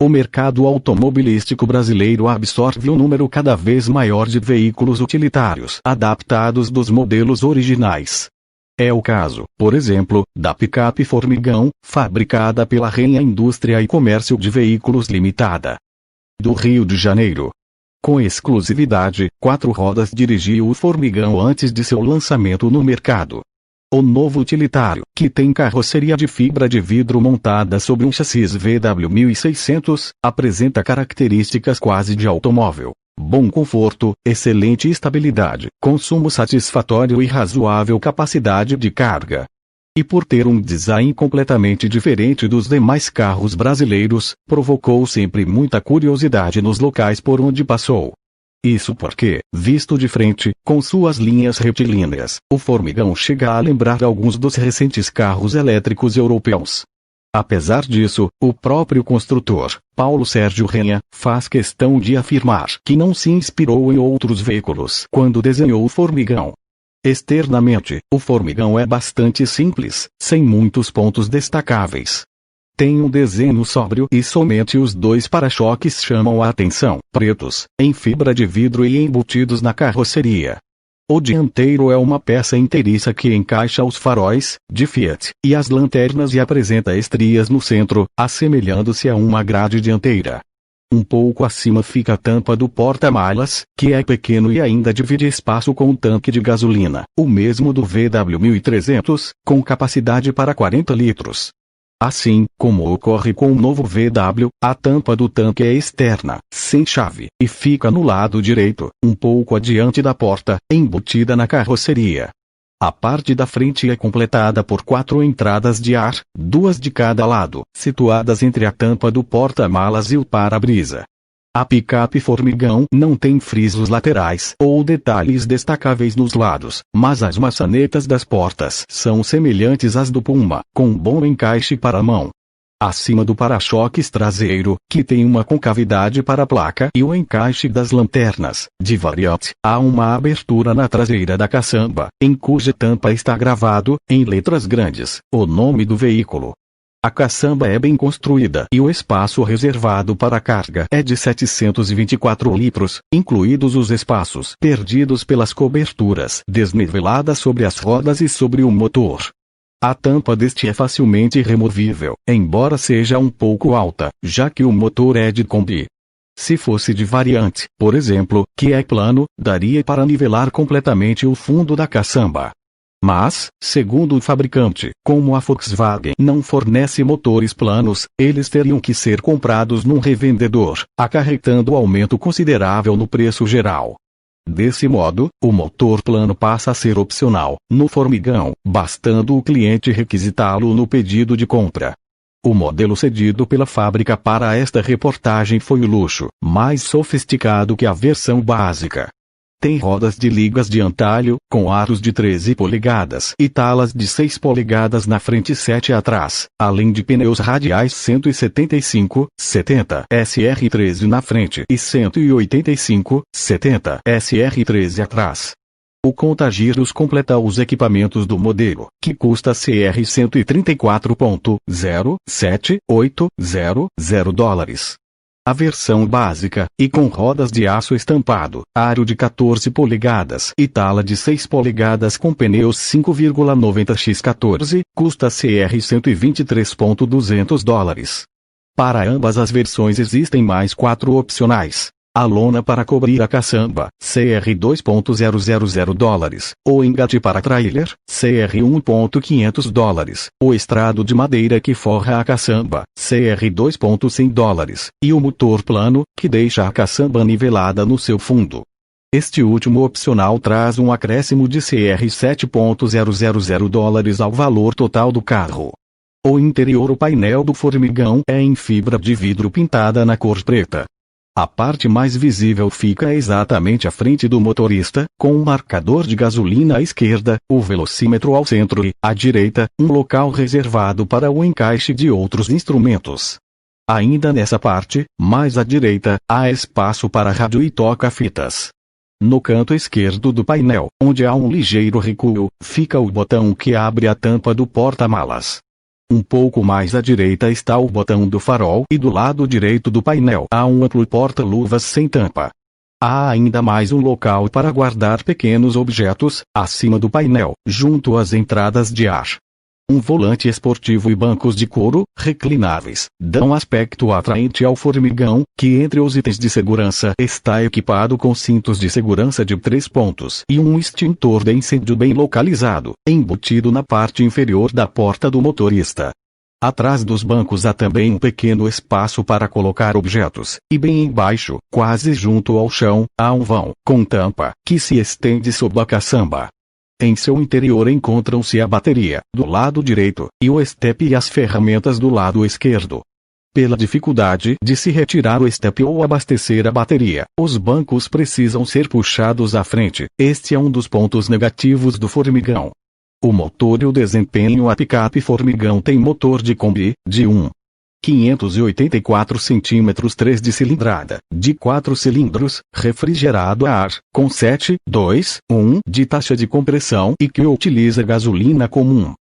O mercado automobilístico brasileiro absorve um número cada vez maior de veículos utilitários adaptados dos modelos originais. É o caso, por exemplo, da picape Formigão, fabricada pela Renha Indústria e Comércio de Veículos Limitada, do Rio de Janeiro. Com exclusividade, 4 rodas dirigiu o Formigão antes de seu lançamento no mercado. O novo utilitário, que tem carroceria de fibra de vidro montada sobre um chassis VW 1600, apresenta características quase de automóvel. Bom conforto, excelente estabilidade, consumo satisfatório e razoável capacidade de carga. E por ter um design completamente diferente dos demais carros brasileiros, provocou sempre muita curiosidade nos locais por onde passou. Isso porque, visto de frente, com suas linhas retilíneas, o Formigão chega a lembrar alguns dos recentes carros elétricos europeus. Apesar disso, o próprio construtor, Paulo Sérgio Renha, faz questão de afirmar que não se inspirou em outros veículos quando desenhou o Formigão. Externamente, o Formigão é bastante simples, sem muitos pontos destacáveis. Tem um desenho sóbrio e somente os 2 para-choques chamam a atenção, pretos, em fibra de vidro e embutidos na carroceria. O dianteiro é uma peça inteiriça que encaixa os faróis, de Fiat, e as lanternas e apresenta estrias no centro, assemelhando-se a uma grade dianteira. Um pouco acima fica a tampa do porta-malas, que é pequeno e ainda divide espaço com o tanque de gasolina, o mesmo do VW 1300, com capacidade para 40 litros. Assim, como ocorre com o novo VW, a tampa do tanque é externa, sem chave, e fica no lado direito, um pouco adiante da porta, embutida na carroceria. A parte da frente é completada por 4 entradas de ar, 2 de cada lado, situadas entre a tampa do porta-malas e o para-brisa. A picape Formigão não tem frisos laterais ou detalhes destacáveis nos lados, mas as maçanetas das portas são semelhantes às do Puma, com um bom encaixe para a mão. Acima do para-choques traseiro, que tem uma concavidade para a placa e o encaixe das lanternas, de variante, há uma abertura na traseira da caçamba, em cuja tampa está gravado, em letras grandes, o nome do veículo. A caçamba é bem construída e o espaço reservado para a carga é de 724 litros, incluídos os espaços perdidos pelas coberturas desniveladas sobre as rodas e sobre o motor. A tampa deste é facilmente removível, embora seja um pouco alta, já que o motor é de Kombi. Se fosse de variante, por exemplo, que é plano, daria para nivelar completamente o fundo da caçamba. Mas, segundo o fabricante, como a Volkswagen não fornece motores planos, eles teriam que ser comprados num revendedor, acarretando aumento considerável no preço geral. Desse modo, o motor plano passa a ser opcional, no Formigão, bastando o cliente requisitá-lo no pedido de compra. O modelo cedido pela fábrica para esta reportagem foi o luxo, mais sofisticado que a versão básica. Tem rodas de ligas de antalho, com aros de 13 polegadas e talas de 6 polegadas na frente e 7 atrás, além de pneus radiais 175/70 SR13 na frente e 185/70 SR13 atrás. O contagiros completa os equipamentos do modelo, que custa CR $134.07800. A versão básica, e com rodas de aço estampado, aro de 14 polegadas e tala de 6 polegadas com pneus 5,90x14, custa CR $123.200. Para ambas as versões existem mais 4 opcionais. A lona para cobrir a caçamba, CR $2.000. O engate para trailer, CR $1.500. O estrado de madeira que forra a caçamba, CR $2.100. E o motor plano, que deixa a caçamba nivelada no seu fundo. Este último opcional traz um acréscimo de CR $7.000 ao valor total do carro. O interior, o painel do Formigão é em fibra de vidro pintada na cor preta. A parte mais visível fica exatamente à frente do motorista, com um marcador de gasolina à esquerda, o velocímetro ao centro e, à direita, um local reservado para o encaixe de outros instrumentos. Ainda nessa parte, mais à direita, há espaço para rádio e toca-fitas. No canto esquerdo do painel, onde há um ligeiro recuo, fica o botão que abre a tampa do porta-malas. Um pouco mais à direita está o botão do farol e do lado direito do painel há um amplo porta-luvas sem tampa. Há ainda mais um local para guardar pequenos objetos, acima do painel, junto às entradas de ar. Um volante esportivo e bancos de couro, reclináveis, dão aspecto atraente ao formigão, que entre os itens de segurança está equipado com cintos de segurança de 3 pontos e um extintor de incêndio bem localizado, embutido na parte inferior da porta do motorista. Atrás dos bancos há também um pequeno espaço para colocar objetos, e bem embaixo, quase junto ao chão, há um vão, com tampa, que se estende sob a caçamba. Em seu interior encontram-se a bateria, do lado direito, e o estepe e as ferramentas do lado esquerdo. Pela dificuldade de se retirar o estepe ou abastecer a bateria, os bancos precisam ser puxados à frente. Este é um dos pontos negativos do formigão. O motor e o desempenho. A picape formigão tem motor de Kombi, de 584 cm 3 de cilindrada, de 4 cilindros, refrigerado a ar, com 7,2,1 de taxa de compressão e que utiliza gasolina comum.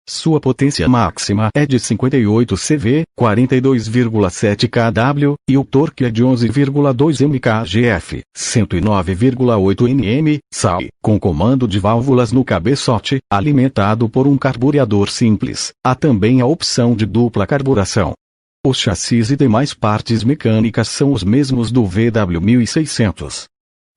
Sua potência máxima é de 58 CV, 42,7 kW, e o torque é de 11,2 mkgf, 109,8 Nm/SAI, com comando de válvulas no cabeçote, alimentado por um carburador simples. Há também a opção de dupla carburação. Os chassis e demais partes mecânicas são os mesmos do VW 1600.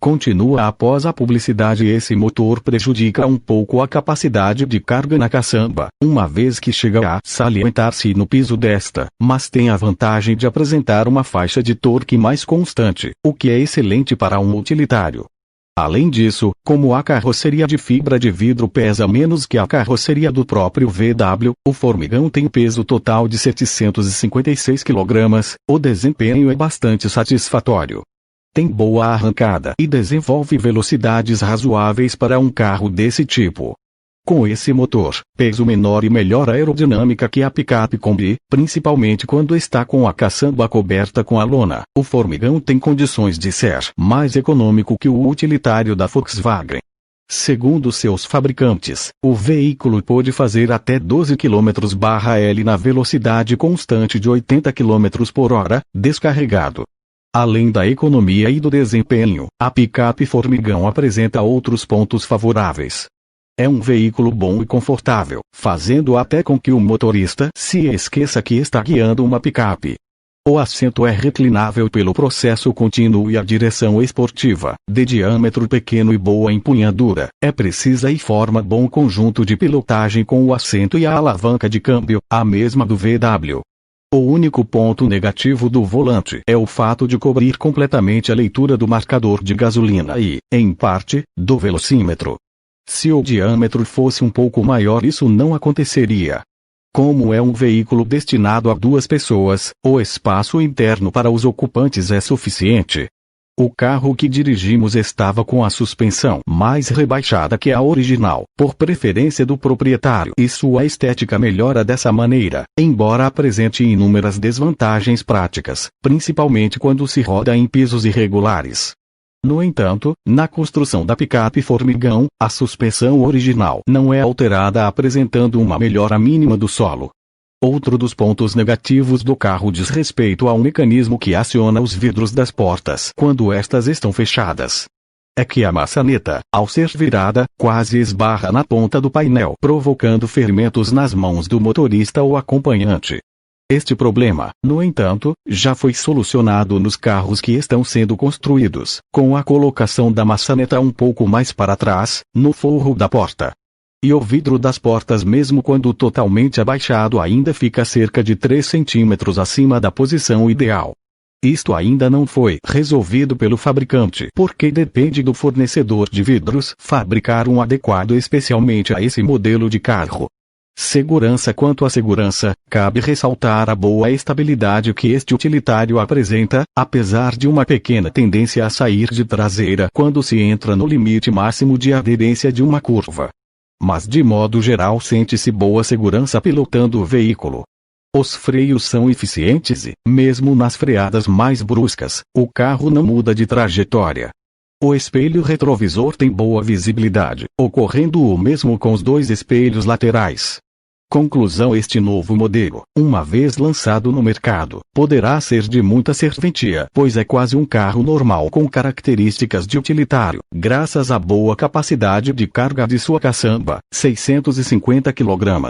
Continua após a publicidade. Esse motor prejudica um pouco a capacidade de carga na caçamba, uma vez que chega a salientar-se no piso desta, mas tem a vantagem de apresentar uma faixa de torque mais constante, o que é excelente para um utilitário. Além disso, como a carroceria de fibra de vidro pesa menos que a carroceria do próprio VW, o formigão tem peso total de 756 kg, o desempenho é bastante satisfatório. Tem boa arrancada e desenvolve velocidades razoáveis para um carro desse tipo. Com esse motor, peso menor e melhor aerodinâmica que a picape Kombi, principalmente quando está com a caçamba coberta com a lona, o formigão tem condições de ser mais econômico que o utilitário da Volkswagen. Segundo seus fabricantes, o veículo pode fazer até 12 km/h na velocidade constante de 80 km/h, descarregado. Além da economia e do desempenho, a picape formigão apresenta outros pontos favoráveis. É um veículo bom e confortável, fazendo até com que o motorista se esqueça que está guiando uma picape. O assento é reclinável pelo processo contínuo e a direção esportiva, de diâmetro pequeno e boa empunhadura, é precisa e forma bom conjunto de pilotagem com o assento e a alavanca de câmbio, a mesma do VW. O único ponto negativo do volante é o fato de cobrir completamente a leitura do marcador de gasolina e, em parte, do velocímetro. Se o diâmetro fosse um pouco maior, isso não aconteceria. Como é um veículo destinado a 2 pessoas, o espaço interno para os ocupantes é suficiente. O carro que dirigimos estava com a suspensão mais rebaixada que a original, por preferência do proprietário, e sua estética melhora dessa maneira, embora apresente inúmeras desvantagens práticas, principalmente quando se roda em pisos irregulares. No entanto, na construção da picape formigão, a suspensão original não é alterada, apresentando uma melhora mínima do solo. Outro dos pontos negativos do carro diz respeito ao mecanismo que aciona os vidros das portas quando estas estão fechadas. É que a maçaneta, ao ser virada, quase esbarra na ponta do painel, provocando ferimentos nas mãos do motorista ou acompanhante. Este problema, no entanto, já foi solucionado nos carros que estão sendo construídos, com a colocação da maçaneta um pouco mais para trás, no forro da porta. E o vidro das portas, mesmo quando totalmente abaixado, ainda fica cerca de 3 centímetros acima da posição ideal. Isto ainda não foi resolvido pelo fabricante, porque depende do fornecedor de vidros fabricar um adequado especialmente a esse modelo de carro. Segurança. Quanto à segurança, cabe ressaltar a boa estabilidade que este utilitário apresenta, apesar de uma pequena tendência a sair de traseira quando se entra no limite máximo de aderência de uma curva. Mas de modo geral sente-se boa segurança pilotando o veículo. Os freios são eficientes e, mesmo nas freadas mais bruscas, o carro não muda de trajetória. O espelho retrovisor tem boa visibilidade, ocorrendo o mesmo com os 2 espelhos laterais. Conclusão: este novo modelo, uma vez lançado no mercado, poderá ser de muita serventia, pois é quase um carro normal com características de utilitário, graças à boa capacidade de carga de sua caçamba, 650 kg.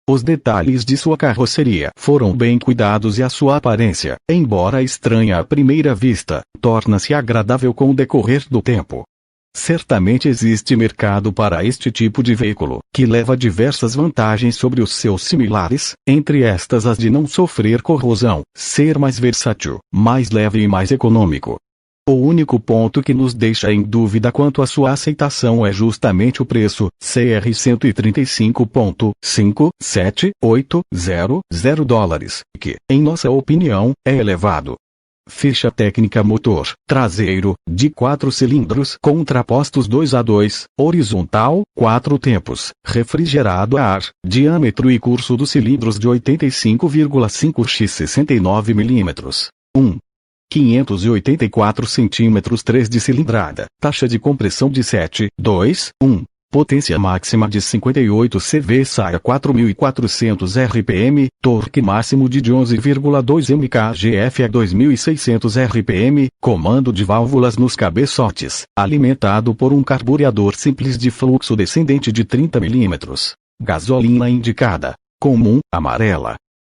Os detalhes de sua carroceria foram bem cuidados e a sua aparência, embora estranha à primeira vista, torna-se agradável com o decorrer do tempo. Certamente existe mercado para este tipo de veículo, que leva diversas vantagens sobre os seus similares, entre estas as de não sofrer corrosão, ser mais versátil, mais leve e mais econômico. O único ponto que nos deixa em dúvida quanto à sua aceitação é justamente o preço, CR $135,5780, que, em nossa opinião, é elevado. Ficha técnica: motor traseiro, de 4 cilindros contrapostos 2A2, horizontal, 4 tempos, refrigerado a ar, diâmetro e curso dos cilindros de 85,5 x 69 mm. 584 cm 3 de cilindrada, taxa de compressão de 7,2,1. Potência máxima de 58 CV, saia 4.400 RPM, torque máximo de 11,2 mkgf a 2.600 RPM, comando de válvulas nos cabeçotes, alimentado por um carburador simples de fluxo descendente de 30 mm. Gasolina indicada: comum, amarela.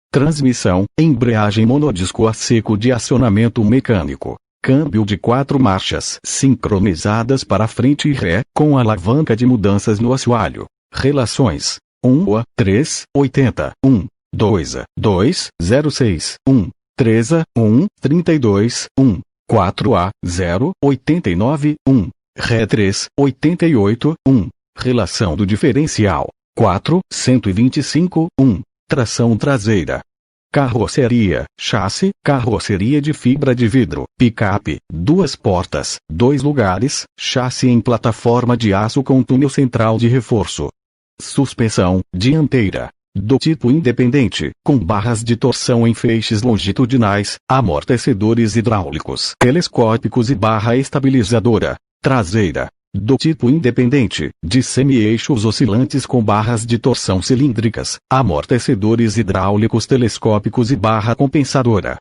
Transmissão, embreagem monodisco a seco de acionamento mecânico. Câmbio de 4 marchas sincronizadas para frente e ré, com alavanca de mudanças no assoalho. Relações: 1A, 3, 80, 1, 2A, 2, 06, 1, 3A, 1, 32, 1, 4A, 0, 89, 1, ré 3, 88, 1. Relação do diferencial: 4, 125, 1. Tração traseira. Carroceria: chassi, carroceria de fibra de vidro, picape, 2 portas, 2 lugares, chassi em plataforma de aço com túnel central de reforço. Suspensão dianteira, do tipo independente, com barras de torção em feixes longitudinais, amortecedores hidráulicos telescópicos e barra estabilizadora. Traseira, do tipo independente, de semi-eixos oscilantes com barras de torção cilíndricas, amortecedores hidráulicos telescópicos e barra compensadora.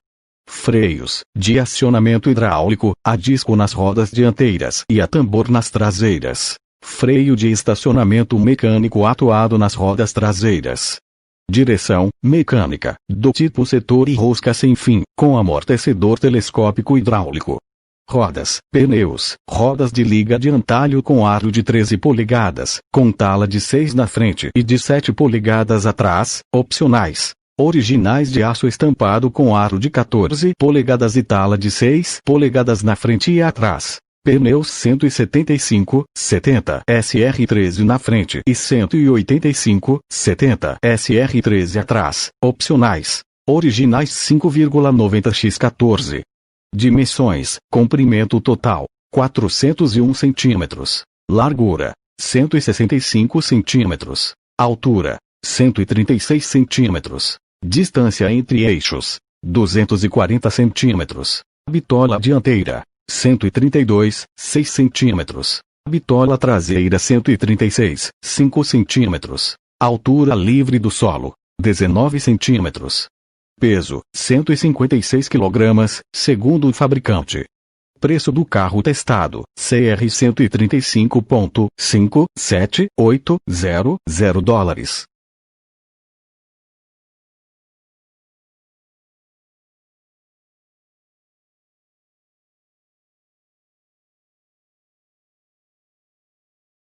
Freios, de acionamento hidráulico, a disco nas rodas dianteiras e a tambor nas traseiras. Freio de estacionamento mecânico atuado nas rodas traseiras. Direção mecânica, do tipo setor e rosca sem fim, com amortecedor telescópico hidráulico. Pneus, rodas de liga de antalho com aro de 13 polegadas, com tala de 6 na frente e de 7 polegadas atrás, opcionais. Originais de aço estampado com aro de 14 polegadas e tala de 6 polegadas na frente e atrás. Pneus 175, 70 SR13 na frente e 185, 70 SR13 atrás, opcionais. Originais 5,90 x 14. Dimensões: comprimento total, 401 cm. Largura, 165 cm. Altura, 136 cm. Distância entre eixos, 240 cm. Bitola dianteira, 132, 6 cm. Bitola traseira 136, 5 cm. Altura livre do solo, 19 cm. Peso, 156 kg, segundo o fabricante. Preço do carro testado, CR $135,5780.